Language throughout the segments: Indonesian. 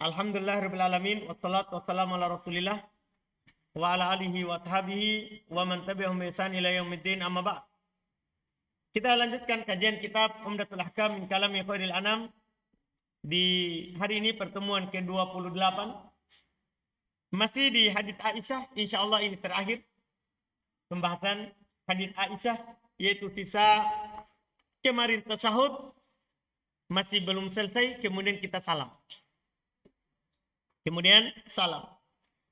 Alhamdulillah rabbil alamin wassalatu wassalamu ala Rasulillah wa ala alihi wa sahbihi wa man tabi'ahum bi ihsan ila yaumiddin amma ba'd. Kita lanjutkan kajian kitab Umdatul Ahkam min kalami khairil anam di hari ini pertemuan ke-28. Masih di hadits Aisyah, insyaallah ini terakhir pembahasan hadits Aisyah, yaitu sisa kemarin tasyahud masih belum selesai, kemudian kita salam. Kemudian salam.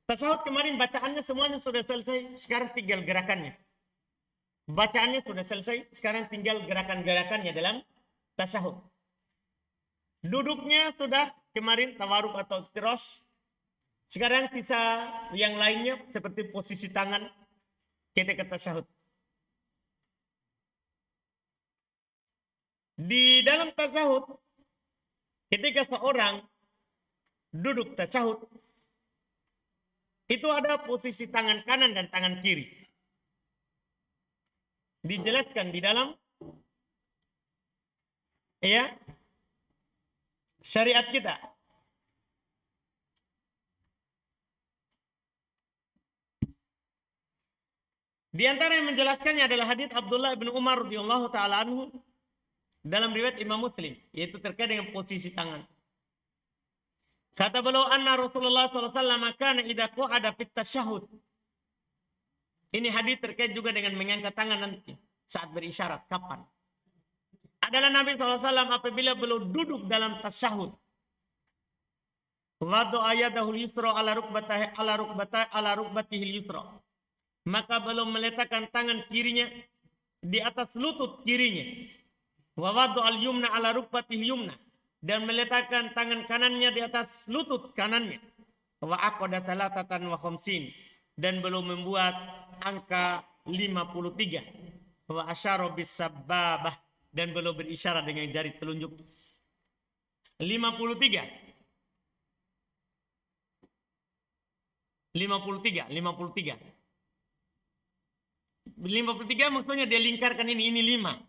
Tasyahud kemarin bacaannya semuanya sudah selesai, sekarang tinggal gerakannya. Bacaannya sudah selesai, sekarang tinggal gerakan-gerakannya dalam tasyahud. Duduknya sudah kemarin tawaruk atau iftirosh. Sekarang sisa yang lainnya seperti posisi tangan ketika tasyahud. Di dalam tasyahud, ketika seorang duduk tasyahud, itu ada posisi tangan kanan dan tangan kiri. Dijelaskan di dalam syariat kita. Di antara yang menjelaskannya adalah hadits Abdullah bin Umar radhiyallahu taala anhu dalam riwayat Imam Muslim, yaitu terkait dengan posisi tangan. Kata beliau, anna Rasulullah SAW kana idza qa'ada fit tasyahud. Ini hadis terkait juga dengan mengangkat tangan nanti saat berisyarat. Kapan? Adalah Nabi SAW apabila beliau duduk dalam tasyahud. Wada'a yadahu yusra ala rukbatihil yusra. Maka beliau meletakkan tangan kirinya di atas lutut kirinya. Wa wada'al yumna ala rukbatihil yumna. Dan meletakkan tangan kanannya di atas lutut kanannya. Wa aqada salatatan wa khamsin. Dan belum membuat angka 53. Wa asyara bis sababah. Dan belum berisyarat dengan jari telunjuk. 53 maksudnya dia lingkarkan ini 5.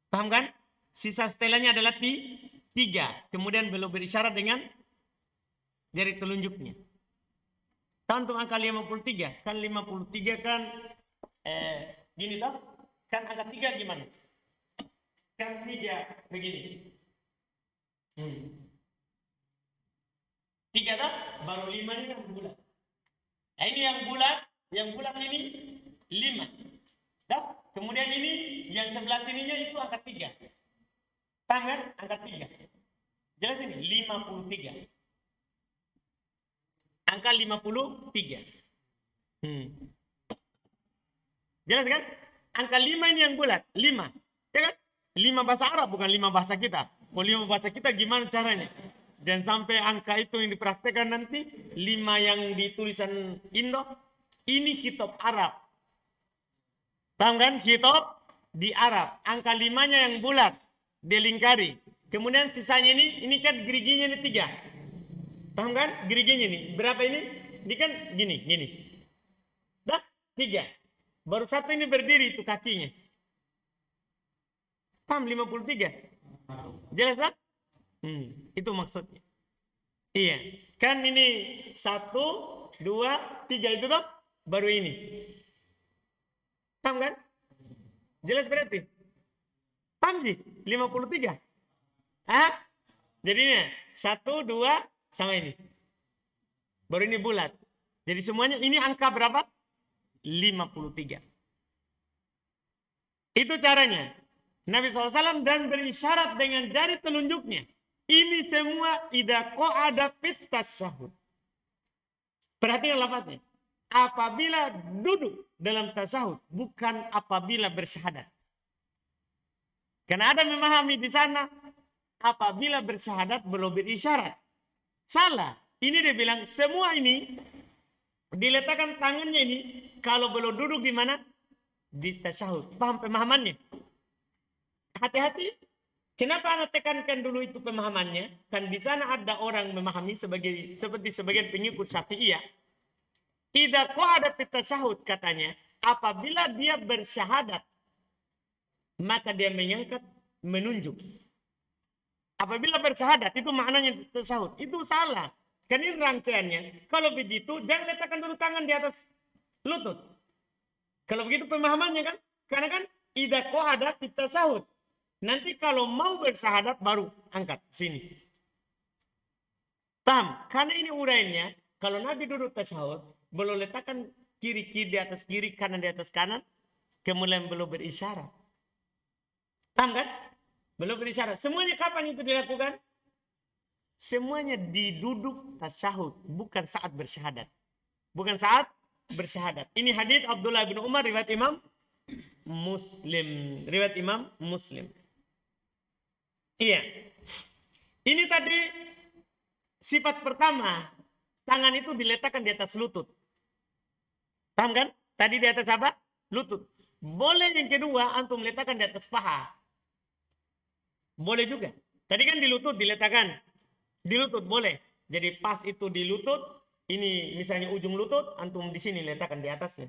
Paham kan? Sisa setelahnya adalah 3. Kemudian belum berisyarat dengan jari telunjuknya. Tahu untuk angka 53? Kan 53 kan gini toh? Kan angka 3 gimana? Kan 3 begini. 3 toh? Baru 5 ini kan bulat. Nah ini yang bulat ini 5. Dah? Kemudian ini yang sebelah sininya itu angka 3. Tangan angka 3. Jelas ini 53. Angka 53. Jelas kan? Angka 5 ini yang bulat, 5. Ya kan? 5 bahasa Arab bukan 5 bahasa kita. Kalau 5 bahasa kita gimana caranya? Dan sampai angka itu yang dipraktekkan nanti 5 yang di tulisan Indo ini kitab Arab. Paham kan? Kitab di Arab. Angka 5-nya yang bulat dilingkari. Kemudian sisanya ini kan geriginya ini 3. Paham kan? Geriginya ini. Berapa ini? Ini kan gini. Dah? 3. Baru satu ini berdiri itu kakinya. Paham 53? Jelas tak? Itu maksudnya. Iya. Kan ini 1, 2, 3 itu toh? Baru ini. Paham kan? Jelas berarti? Paham sih? 53. Jadinya 1, 2 sama ini. Baru ini bulat. Jadi semuanya ini angka berapa? 53. Itu caranya. Nabi SAW dan berisyarat dengan jari telunjuknya. Ini semua idza qa'ada fit tasyahud. Perhatikan lafaznya. Apabila duduk dalam tasyahud, bukan apabila bersyahadat. Karena ada memahami di sana apabila bersyahadat belum berisyarat. Salah. Ini dia bilang semua ini diletakkan tangannya ini kalau belum duduk di mana? Di tasyahud. Paham pemahamannya? Hati-hati. Kenapa Anda tekankan dulu itu pemahamannya? Kan di sana ada orang memahami seperti sebagian pengikut Syafi'iyah. Idza qa'ada fit tasyahud katanya, apabila dia bersyahadat maka dia mengangkat menunjuk. Apabila bersyahadat itu maknanya tasyahud. Itu salah. Kan ini rangkaiannya. Kalau begitu jangan letakkan dulu tangan di atas lutut. Kalau begitu pemahamannya kan. Karena kan idza qa'ada fit tasyahud. Nanti kalau mau bersyahadat baru angkat sini. Paham? Karena ini urainya. Kalau Nabi duduk tasyahud, belum letakkan kiri di atas kiri, kanan di atas kanan. Kemudian belum berisyarat. Paham kan? Belum berisyarat. Semuanya kapan itu dilakukan? Semuanya di duduk tasyahud, bukan saat bersyahadat. Bukan saat bersyahadat. Ini hadits Abdullah bin Umar riwayat Imam Muslim. Riwayat Imam Muslim. Iya. Ini tadi sifat pertama. Tangan itu diletakkan di atas lutut. Paham kan? Tadi di atas apa? Lutut. Boleh yang kedua antum letakkan di atas paha. Boleh juga. Tadi kan di lutut diletakkan. Di lutut boleh. Jadi pas itu di lutut, ini misalnya ujung lutut, antum di sini letakkan di atasnya.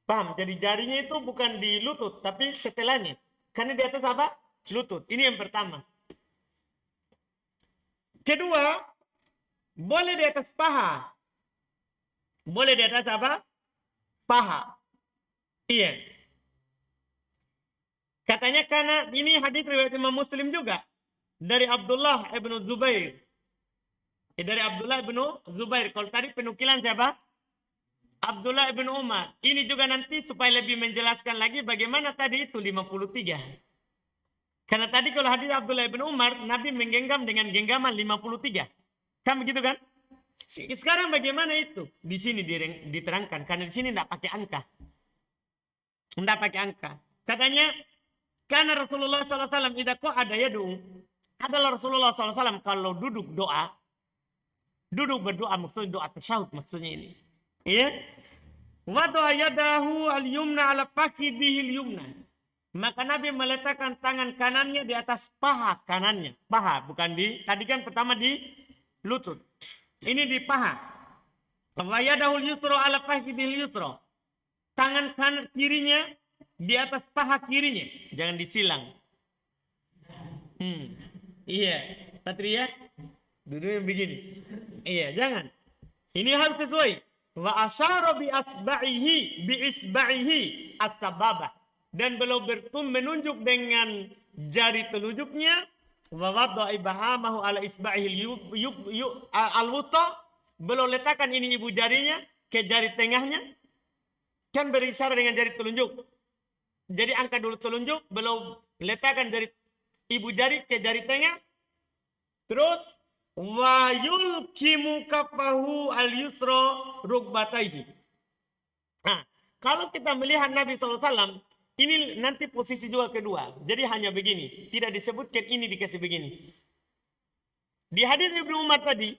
Paham? Jadi jarinya itu bukan di lutut, tapi setelahnya. Karena di atas apa? Lutut. Ini yang pertama. Kedua, boleh di atas paha. Boleh di atas apa? Paha. Iya. Katanya karena ini hadis riwayat Imam Muslim juga. Dari Abdullah ibn Zubair. Dari Abdullah ibn Zubair. Kalau tadi penukilan siapa? Abdullah ibn Umar. Ini juga nanti supaya lebih menjelaskan lagi bagaimana tadi itu 53. Karena tadi kalau hadis Abdullah ibn Umar, Nabi menggenggam dengan genggaman 53. Kan begitu kan? Sekarang bagaimana itu? Di sini diterangkan. Karena di sini tidak pakai angka. Tidak pakai angka. Katanya, karena Rasulullah SAW tidak kok ada yadu. Adalah Rasulullah SAW kalau duduk doa. Duduk berdoa maksudnya doa tasyahud maksudnya ini. Ya. Wada'a yadahu al-yumna ala fakidihil yumna. Maka Nabi meletakkan tangan kanannya di atas paha kanannya. Paha, bukan di, tadi kan pertama di lutut. Ini di paha. Wa yadahul yusra ala fakidihil yusra. Tangan kanan kirinya di atas paha kirinya. Jangan disilang. Iya. Patria. Duduknya begini. Iya, jangan. Ini harus sesuai. Wa asyara bi isba'ihi as-sababah. Dan beliau menunjuk dengan jari telunjuknya. Wa wada'a ibhamahu ala isba'ihi al-wusta. Beliau letakkan ini ibu jarinya ke jari tengahnya. Kan berisyarat dengan jari telunjuk. Jadi angkat dulu telunjuk, beliau letakkan jari ibu jari ke jari tengah. Terus wa yulkimu kafahu al-yusra rukbataihi. Nah, kalau kita melihat Nabi SAW, ini nanti posisi juga kedua. Jadi hanya begini, tidak disebutkan ini dikasih begini. Di hadis Ibnu Umar tadi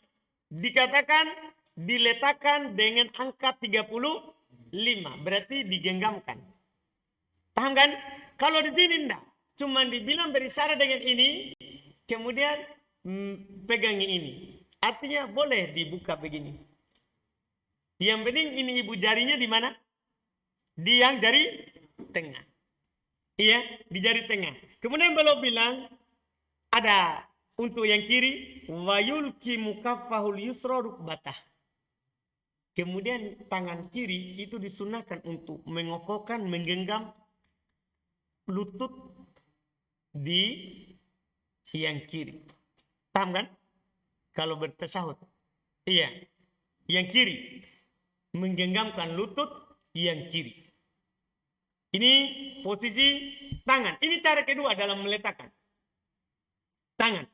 dikatakan diletakkan dengan angka 35, berarti digenggamkan. Paham kan? Kalau di sini enggak, cuma dibilang berisyarat dengan ini, kemudian pegangin ini. Artinya boleh dibuka begini. Yang penting ini ibu jarinya di mana? Di yang jari tengah. Iya, di jari tengah. Kemudian beliau bilang ada untuk yang kiri wa yulkimu kaffahul yusra rukbatah. Kemudian tangan kiri itu disunahkan untuk mengokokkan, menggenggam lutut di yang kiri. Paham kan? Kalau bertasyahud. Iya. Yang kiri. Menggenggamkan lutut yang kiri. Ini posisi tangan. Ini cara kedua dalam meletakkan. Tangan.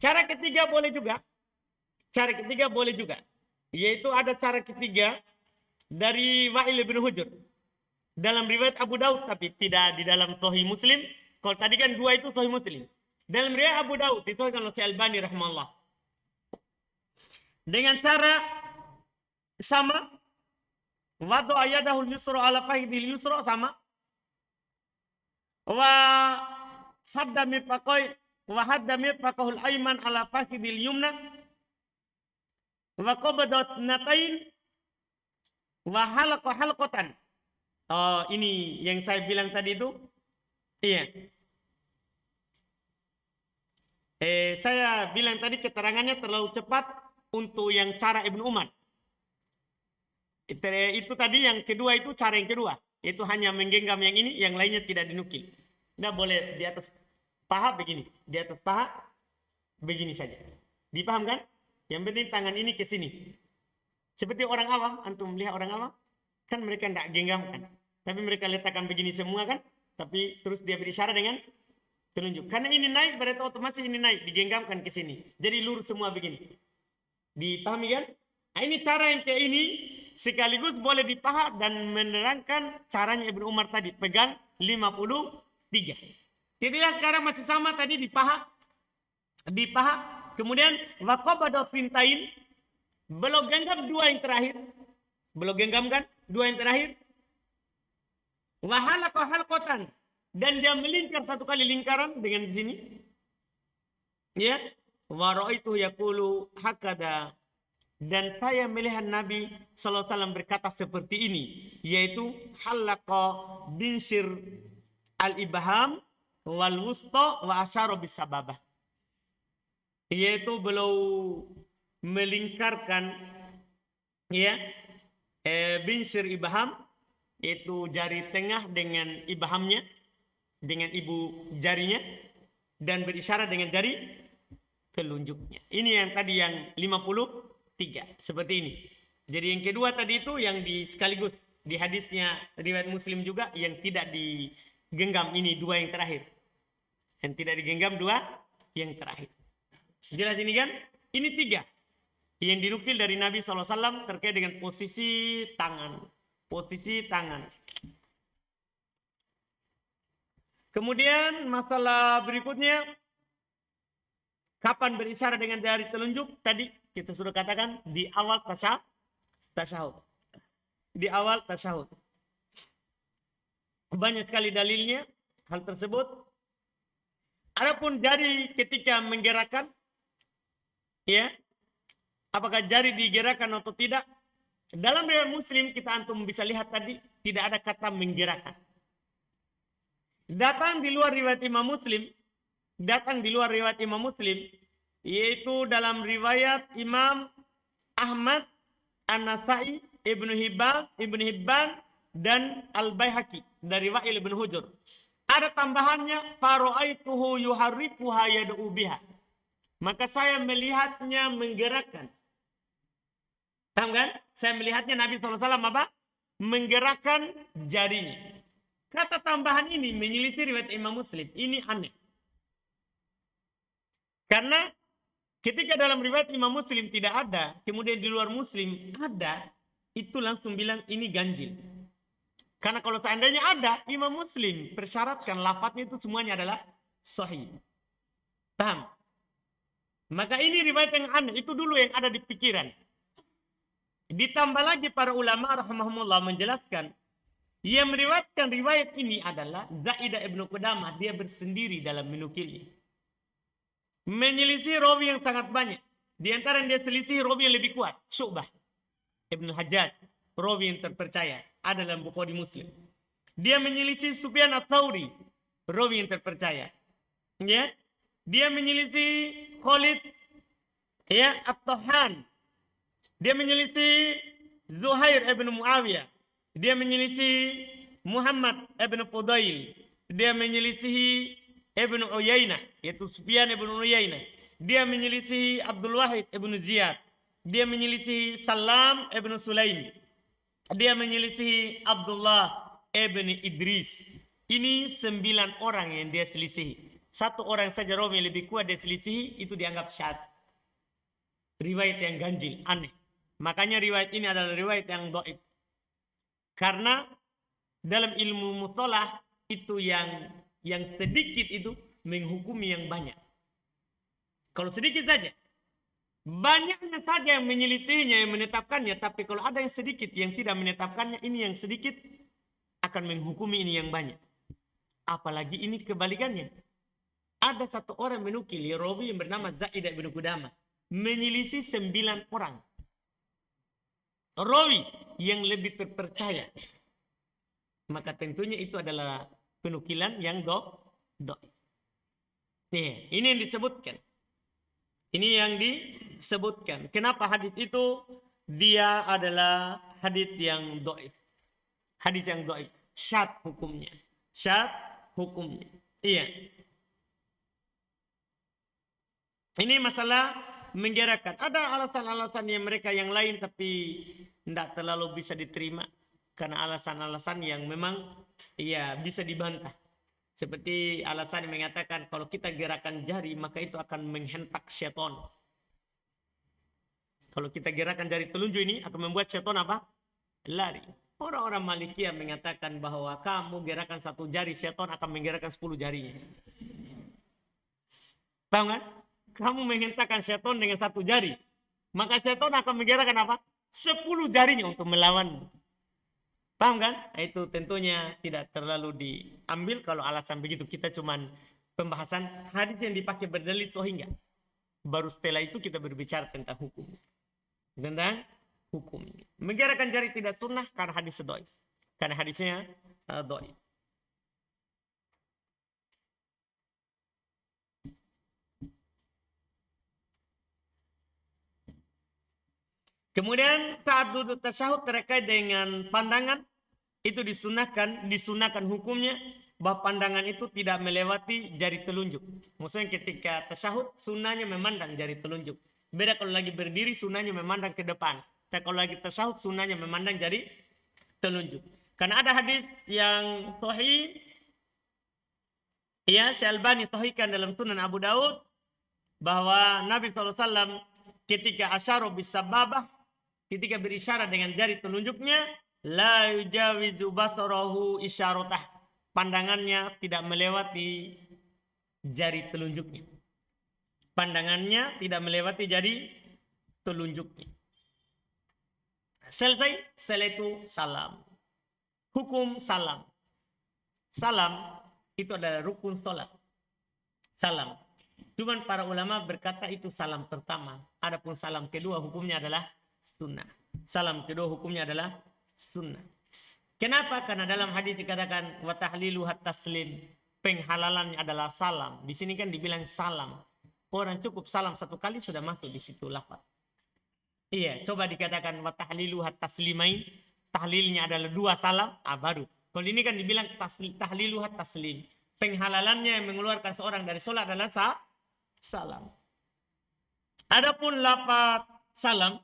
Cara ketiga boleh juga. Cara ketiga boleh juga. Yaitu ada cara ketiga dari Wa'il bin Hujr. Dalam riwayat Abu Daud, tapi tidak di dalam Sahih Muslim. Kalau tadi kan dua itu Sahih Muslim. Dalam riwayat Abu Daud, disahihkan oleh Syekh Albani rahimahullah. Dengan cara sama. Wadu ayadahul yusra ala fahidil yusra sama. Wa hadda mirfaqahul ayman ala fahidil yumna. Wa qabadat natain. Wa halaqa halqatan. Oh, ini yang saya bilang tadi itu. Iya. Saya bilang tadi keterangannya terlalu cepat untuk yang cara Ibnu Umar. Itu tadi yang kedua, itu cara yang kedua. Itu hanya menggenggam yang ini, yang lainnya tidak dinukil. Tidak boleh di atas paha begini. Di atas paha begini saja. Dipahamkan? Yang penting tangan ini ke sini. Seperti orang awam, antum melihat orang awam, kan mereka tidak genggamkan. Tapi mereka letakkan begini semua kan. Tapi terus dia berisyarat dengan telunjuk. Karena ini naik, berarti otomatis ini naik. Digenggamkan ke sini. Jadi lurus semua begini. Dipahami kan? Nah, ini cara yang kayak ini sekaligus boleh di paha dan menerangkan caranya Ibnu Umar tadi. Pegang 53. Jadilah sekarang masih sama tadi di paha. Di paha. Kemudian waqabada fintain. Belum genggam dua yang terakhir. Belum genggam kan? Dua yang terakhir. Wahalaqa halqatan. Dan dia melingkar satu kali lingkaran dengan di sini. Ya. Wa ra'aitu yaqulu hakada. Dan saya melihat Nabi SAW berkata seperti ini. Yaitu halaqa binshir al-ibham wal wusta wa asyara bisababah. Yaitu beliau melingkarkan ya binshir ibham, yaitu jari tengah dengan ibhamnya, dengan ibu jarinya, dan berisyarat dengan jari telunjuknya. Ini yang tadi yang 53 seperti ini. Jadi yang kedua tadi itu yang di sekaligus di hadisnya riwayat Muslim juga yang tidak digenggam, ini dua yang terakhir. Yang tidak digenggam dua yang terakhir. Jelas ini kan? Ini tiga yang dinukil dari Nabi SAW terkait dengan posisi tangan. Posisi tangan. Kemudian masalah berikutnya, kapan berisyarat dengan jari telunjuk? Tadi kita sudah katakan di awal tasyahud. Di awal tasyahud. Banyak sekali dalilnya hal tersebut. Adapun jari ketika menggerakkan, ya, apakah jari digerakkan atau tidak? Dalam riwayat Muslim kita antum bisa lihat tadi tidak ada kata menggerakkan. Datang di luar riwayat Imam Muslim, yaitu dalam riwayat Imam Ahmad, An-Nasai, Ibnu Hibban dan Al-Baihaqi dari Wa'il bin Hujur. Ada tambahannya, faro'aituhu yuharrikuha yad'u biha. Maka saya melihatnya menggerakkan. Paham kan? Saya melihatnya Nabi SAW apa? Menggerakkan jarinya. Kata tambahan ini menyelisih riwayat Imam Muslim. Ini aneh. Karena ketika dalam riwayat Imam Muslim tidak ada, kemudian di luar Muslim ada, itu langsung bilang ini ganjil. Karena kalau seandainya ada, Imam Muslim persyaratkan lafadznya itu semuanya adalah sahih. Paham? Maka ini riwayat yang aneh. Itu dulu yang ada di pikiran. Ditambah lagi para ulama rahimahumullah menjelaskan, yang meriwayatkan riwayat ini adalah Zaidah ibnu Qudamah. Dia bersendiri dalam menukilnya. Menyelisih rawi yang sangat banyak. Di antara yang dia selisih rawi yang lebih kuat, Syu'bah Ibnu Hajjaj, rawi yang terpercaya, ada dalam Bukhari Muslim. Dia menyelisih Sufyan Ats-Tsauri, rawi yang terpercaya. Ya. Dia menyelisih Khalid ya At-Tahan. Dia menyelisih Zuhair ibn Muawiyah. Dia menyelisih Muhammad ibn Fudail. Dia menyelisih Ibn Uyainah, yaitu Sufyan ibn Uyainah. Dia menyelisih Abdul Wahid ibn Ziyad. Dia menyelisih Salam ibn Sulaim. Dia menyelisih Abdullah ibn Idris. Ini 9 orang yang dia selisih. Satu orang saja rawi yang lebih kuat dia selisih, itu dianggap syad. Riwayat yang ganjil, aneh. Makanya riwayat ini adalah riwayat yang dhaif. Karena dalam ilmu mustalah itu yang sedikit itu menghukumi yang banyak. Kalau sedikit saja, banyaknya saja yang menyelisihinya, yang menetapkannya. Tapi kalau ada yang sedikit yang tidak menetapkannya, ini yang sedikit akan menghukumi ini yang banyak. Apalagi ini kebalikannya. Ada satu orang menukil, rawi yang bernama Zaidah bin Qudamah, menyelisih 9 orang. Rawi yang lebih terpercaya. Maka tentunya itu adalah penukilan yang dhaif. Ini yang disebutkan. Ini yang disebutkan. Kenapa hadis itu dia adalah hadis yang dhaif. Hadis yang dhaif. Syadz hukumnya. Syadz hukumnya. Iya. Ini masalah menggerakan. Ada alasan-alasan yang mereka yang lain tapi tidak terlalu bisa diterima. Karena alasan-alasan yang memang ya bisa dibantah. Seperti alasan yang mengatakan kalau kita gerakan jari maka itu akan menghentak syaitan. Kalau kita gerakan jari telunjuk ini akan membuat syaitan apa? Lari. Orang-orang Malikiyah mengatakan bahwa kamu gerakan satu jari, syaitan akan menggerakkan 10 jarinya. Paham kan? Kamu menghentakkan syaitan dengan satu jari. Maka syaitan akan menggerakkan apa? 10 jarinya untuk melawanmu. Paham kan? Itu tentunya tidak terlalu diambil kalau alasan begitu. Kita cuman pembahasan hadis yang dipakai berdalil sahih. Baru setelah itu kita berbicara tentang hukum. Tentang hukum. Menggerakkan jari tidak sunnah karena hadis dhaif. Karena hadisnya dhaif. Kemudian saat duduk tasyahud terkait dengan pandangan itu disunahkan hukumnya bahwa pandangan itu tidak melewati jari telunjuk. Maksudnya ketika tasyahud sunnahnya memandang jari telunjuk. Beda kalau lagi berdiri sunnahnya memandang ke depan. Tapi kalau lagi tasyahud sunnahnya memandang jari telunjuk. Karena ada hadis yang sahih ya Syalbani sahihkan dalam Sunan Abu Daud bahwa Nabi SAW ketika asyara bisababah ketika berisyarat dengan jari telunjuknya la yujawizu basarahu isyaratah, pandangannya tidak melewati jari telunjuknya. Pandangannya tidak melewati jari telunjuknya. Selesai, setelah itu salam. Hukum salam. Salam itu adalah rukun salat. Salam. Cuman para ulama berkata itu salam pertama. Adapun salam kedua hukumnya adalah sunnah. Salam kedua hukumnya adalah sunnah. Kenapa? Karena dalam hadis dikatakan wa tahlilu taslim, penghalalannya adalah salam. Di sini kan dibilang salam. Orang cukup salam satu kali sudah masuk di situ lafaz. Iya, coba dikatakan wa tahlilu taslimain, tahlilnya adalah 2 salam, baru. Kalau ini kan dibilang tahlilu taslim, penghalalannya yang mengeluarkan seorang dari sholat adalah salam. Adapun lafaz salam,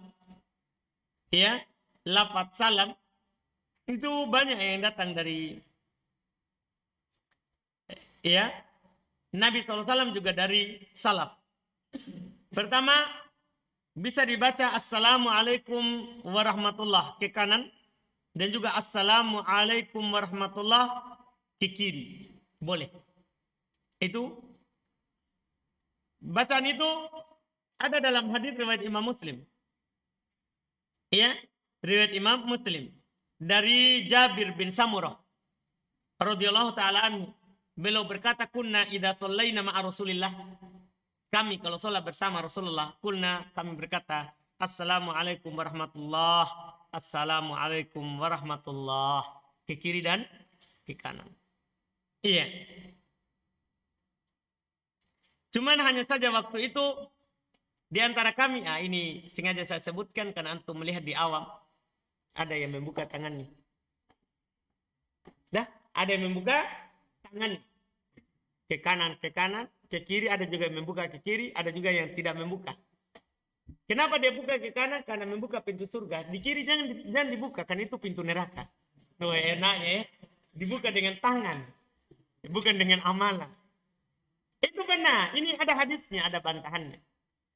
ya, lafaz salam itu banyak yang datang dari ya Nabi SAW juga dari salaf. Pertama bisa dibaca assalamualaikum warahmatullah ke kanan dan juga assalamualaikum warahmatullah ke kiri. Boleh. Itu bacaan itu ada dalam hadis riwayat Imam Muslim. Ya, riwayat Imam Muslim dari Jabir bin Samurah radhiyallahu taala anhu. Beliau berkata, "Kunna idza shallaina ma'a Rasulillah." Kami kalau salat bersama Rasulullah, kunna kami berkata, "Assalamualaikum warahmatullah, assalamualaikum warahmatullah." Ke kiri dan ke kanan. Iya. Cuman hanya saja waktu itu di antara kami, ini sengaja saya sebutkan karena antum melihat di awam ada yang membuka tangannya. Dah, ada yang membuka tangan ke kanan, ke kiri, ada juga yang membuka ke kiri, ada juga yang tidak membuka. Kenapa dia buka ke kanan? Karena membuka pintu surga. Di kiri jangan dibuka, kan itu pintu neraka. Tuh enaknya ya. Dibuka dengan tangan, bukan dengan amalan. Itu benar. Ini ada hadisnya, ada bantahannya.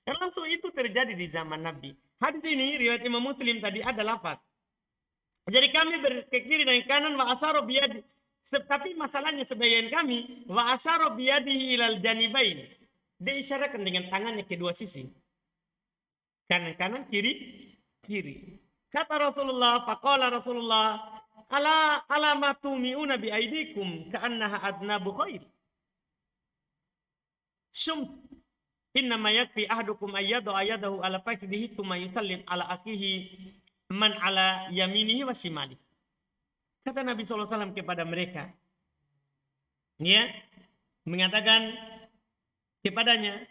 Dan langsung itu terjadi di zaman Nabi. Hadis ini riwayat Imam Muslim tadi ada lafaz. Jadi kami ke kiri dan kanan wa asyara biyadi. Tapi masalahnya sebagian kami wa asyara biyadihi ilal janibain. Dia isyaratkan dengan tangannya kedua sisi. Kanan kiri. Kata Rasulullah, faqala Rasulullah, ala ma tumi'una bi aidikum ka'annaha adnabu khair. Syums innama yakfi ahdukum ayyadu ayyadahu ala fakidihi thumma yusallim ala akihi man ala yaminihi wa shimalihi. Kata Nabi SAW kepada mereka, ya, mengatakan kepadanya,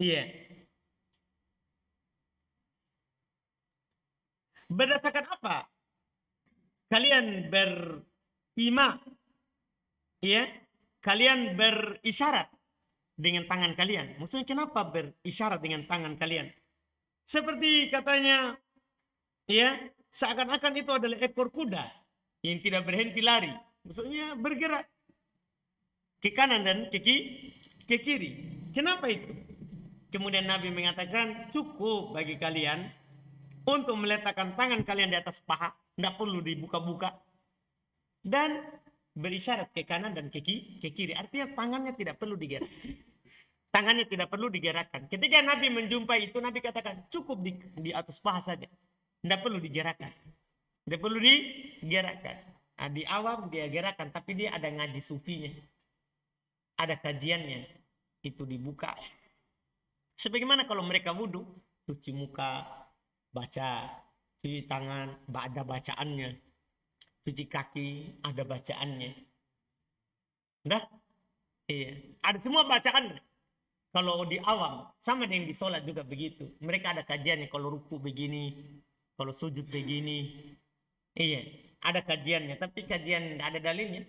Iya. Berdasarkan apa kalian berima? Iya. Kalian berisyarat dengan tangan kalian. Maksudnya kenapa berisyarat dengan tangan kalian? Seperti katanya, ya, seakan-akan itu adalah ekor kuda yang tidak berhenti lari. Maksudnya bergerak ke kanan dan ke kiri. Kenapa itu? Kemudian Nabi mengatakan cukup bagi kalian untuk meletakkan tangan kalian di atas paha, tidak perlu dibuka-buka, dan berisyarat ke kanan dan ke kiri. Artinya tangannya tidak perlu digerak. Tangannya tidak perlu digerakkan. Ketika Nabi menjumpai itu, Nabi katakan cukup di atas paha saja. Tidak perlu digerakkan. Tidak perlu digerakkan. Nah, di awam dia gerakkan, tapi dia ada ngaji sufinya. Ada kajiannya. Itu dibuka. Sebagaimana kalau mereka wudhu, cuci muka, baca, cuci tangan, ada bacaannya. Cuci kaki, ada bacaannya. Dah? Iya. Ada semua bacaannya. Kalau di awam, sama dengan di sholat juga begitu. Mereka ada kajiannya, kalau ruku begini, kalau sujud begini. Iya, ada kajiannya. Tapi kajian ada dalilnya.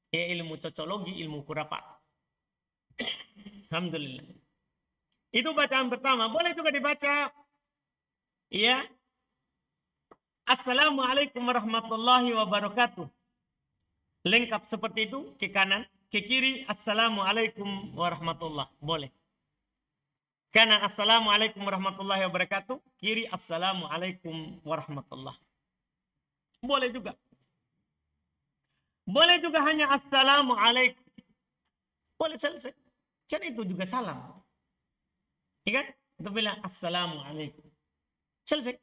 Ya, ilmu cocologi, ilmu kurapat. Alhamdulillah. Itu bacaan pertama. Boleh juga dibaca. Iya. Assalamualaikum warahmatullahi wabarakatuh. Lengkap seperti itu. Ke kanan. Ke kiri. Assalamualaikum warahmatullahi. Boleh. Kanan assalamualaikum warahmatullahi wabarakatuh. Kiri assalamualaikum warahmatullahi. Boleh juga. Boleh juga hanya assalamualaikum. Boleh selesai. Kan itu juga salam. Ya kan? Itu bilang assalamualaikum. Selesai.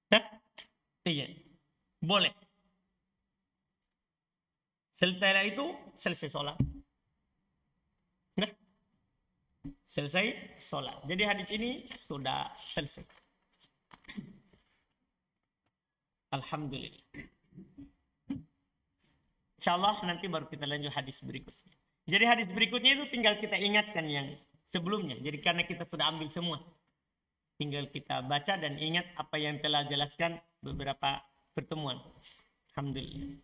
Dah? Iya. Boleh. Setelah itu selesai sholat. Nah, selesai sholat. Jadi hadis ini sudah selesai. Alhamdulillah. InsyaAllah nanti baru kita lanjut hadis berikutnya. Jadi hadis berikutnya itu tinggal kita ingatkan yang sebelumnya. Jadi karena kita sudah ambil semua. Tinggal kita baca dan ingat apa yang telah jelaskan beberapa pertemuan. Alhamdulillah.